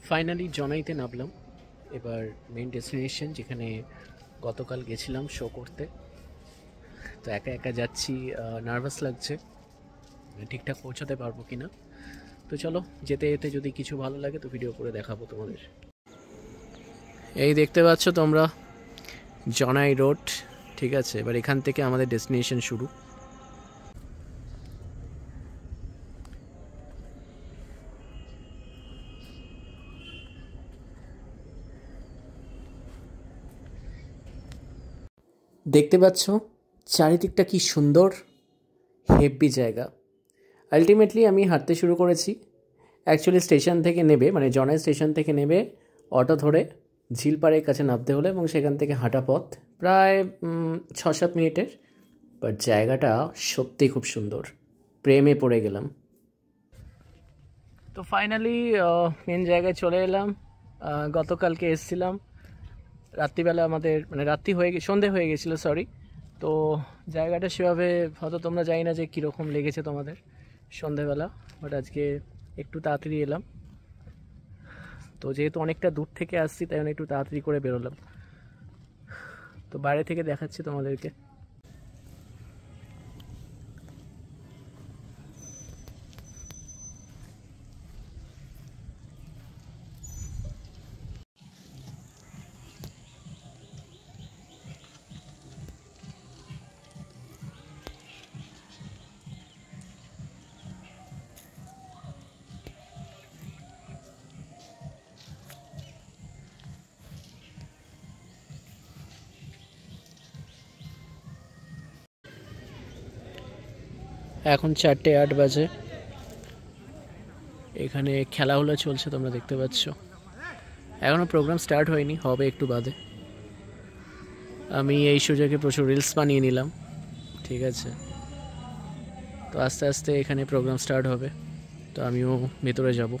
Finally জনাইতে নামলাম। এবার main destination যেখানে গতকাল গেছিলাম শো করতে। তো একা একা যাচ্ছি, নার্ভাস লাগছে ঠিকঠাক পৌঁছাতে পারবো কি না। তো চলো, যেতে যেতে যদি কিছু ভালো লাগে তো ভিডিও করে দেখাবো তোমাদের। এই দেখতে পাচ্ছ তোমরা জনাই রোড, ঠিক আছে। এবার এখান থেকে আমাদের ডেস্টিনেশন শুরু। দেখতে পাচ্ছ চারিদিকটা কি সুন্দর, হেভি জায়গা। আলটিমেটলি আমি হাঁটতে শুরু করেছি। অ্যাকচুয়ালি স্টেশন থেকে নেবে, মানে জনাই স্টেশন থেকে নেবে অটো ধরে ঝিলপাড়ের কাছে নামতে হলো এবং সেখান থেকে হাঁটা পথ প্রায় 6-7 মিনিটের। বাট জায়গাটা সত্যিই খুব সুন্দর, প্রেমে পড়ে গেলাম। তো ফাইনালি মেন জায়গায় চলে এলাম। গতকালকে এসেছিলাম রাত্রিবেলা, আমাদের মানে সন্ধে হয়ে গেছিলো, সরি। তো জায়গাটা সেভাবে হয়তো তোমরা জানি না যে কীরকম লেগেছে তোমাদের সন্ধেবেলা, বাট আজকে একটু তাড়াতাড়ি এলাম। তো যেহেতু অনেকটা দূর থেকে আসছি তাই একটু তাড়াতাড়ি করে বেরোলাম। তো বাইরে থেকে দেখাচ্ছি তোমাদেরকে। এখন 4:08 বাজে। এখানে খেলাধুলা চলছে, তোমরা দেখতে পাচ্ছ। এখনও প্রোগ্রাম স্টার্ট হয়নি, হবে একটু বাদে। আমি এই সুযোগে প্রচুর রিলস বানিয়ে নিলাম, ঠিক আছে। তো আস্তে আস্তে এখানে প্রোগ্রাম স্টার্ট হবে, তো আমিও ভেতরে যাব।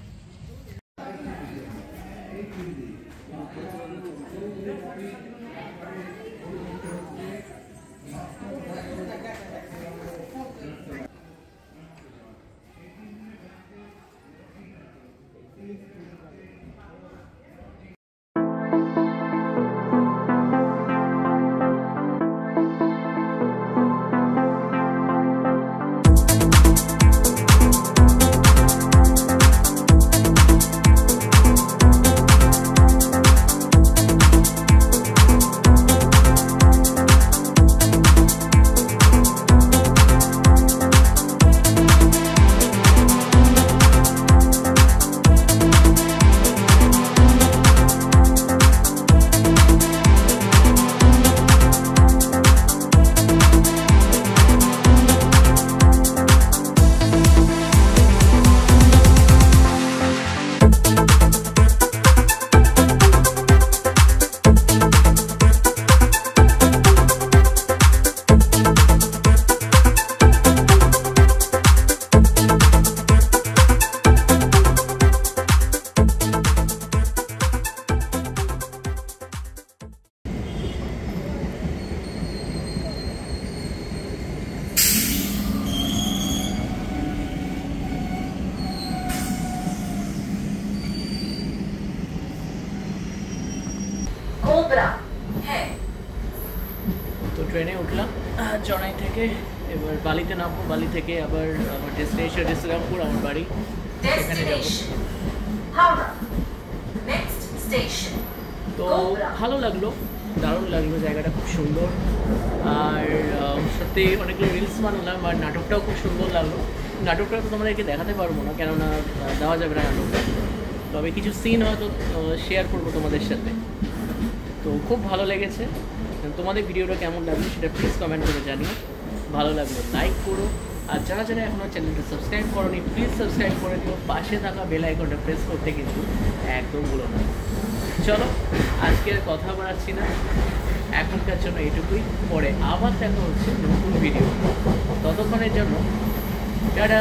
তো ট্রেনে উঠলাম জনাই থেকে, এবার বালিতে নামবো। বালি থেকে আবার আমার ডেস্টিনেশন ইসলামপুর, আমার বাড়ি, এখানে যাব। তো ভালো লাগলো, দারুণ লাগলো, জায়গাটা খুব সুন্দর। আর সত্যি অনেকগুলো রিলস বানালাম, আর নাটকটাও খুব সুন্দর লাগলো। নাটকটা তো তোমাদেরকে দেখাতে পারবো না, কেননা দেওয়া যাবে না নাটকটা। তবে কিছু সিন হয়তো শেয়ার করবো তোমাদের সাথে। তো খুব ভালো লেগেছে। তোমাদের ভিডিওটা কেমন লাগলো সেটা প্লিজ কমেন্ট করে জানিও। ভালো লাগলো লাইক করো, আর যারা যারা এখনও চ্যানেলটা সাবস্ক্রাইব করোনি প্লিজ সাবস্ক্রাইব করে দিও। পাশে থাকা বেল আইকনটা প্রেস করতে কিন্তু একদম ভুলো না। চলো, আজকে আর কথা বাড়াচ্ছি না, এখনকার জন্য এইটুকুই। পরে আবার দেখা হচ্ছে নতুন ভিডিও। ততক্ষণের জন্য টাটা।